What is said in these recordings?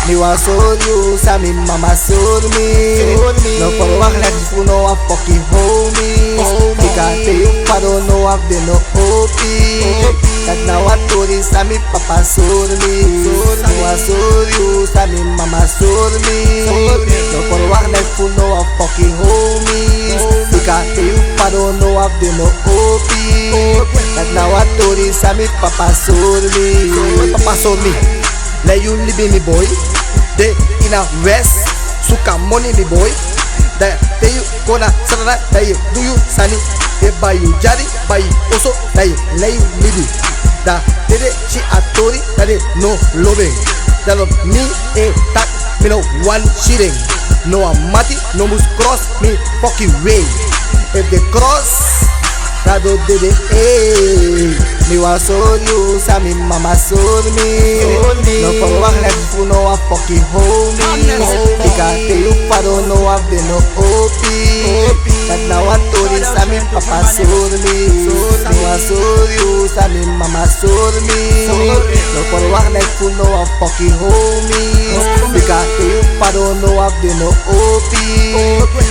Me was so you, sa mi mama sur me. No forward like you know a fucking homie. Because you paro no have been no hopi. That now I told you sa mi papa sur me. Me was so you, sa mi mama sur me. No forward like you know a fucking homie. Because you paro no have been no hopi. That now I told you sa mi papa sur me. Papa sur me. Let you live me boy. They in a west, suka money me boy. That they you gonna sarara, that you do you sunny. They buy you jari, buy you also, that you lay you live. That they she a tori, that they no loving. That of me that me no one shilling. No a mati, no must cross me fucking way. If they cross, that do they me was so you, sa mi mama sur me. No forward like you know a fucking homie. Because you paro no have been no hopi. That now I told you sa mi papa sur me. Me was so you, sa mi mama sur me. No forward like you know a fucking homie. Because you paro no have been no hopi.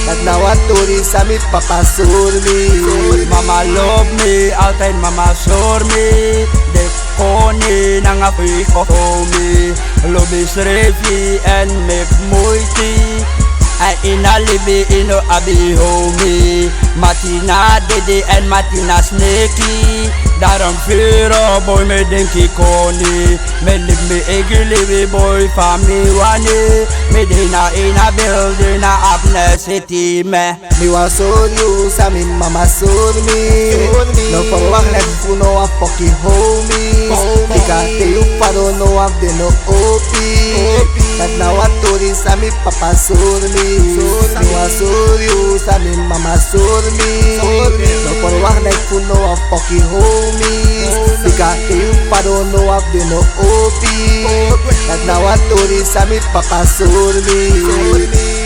That now I told you sa mi papa sur me. Mama love me, outside mama sur me. De koning ng apoy ko me. Lobis refi and make moiti. Ay inalibi ino abi homie. Matina dede and matina snakey. Daarom vero boy me denki koni. Me live me egilibi boy family wani. Me dina in a building na apne city me. Me was so you, sa mi mama sur me. No forward like you know a fucking homie. Because you paro no have been no hopi. That now I told you sa mi papa sur me. Me was so you, sa mi mama sur me. No forward like you know a fucking homie. Because you paro no have been no hopi. That now I told you sa mi papa sur me.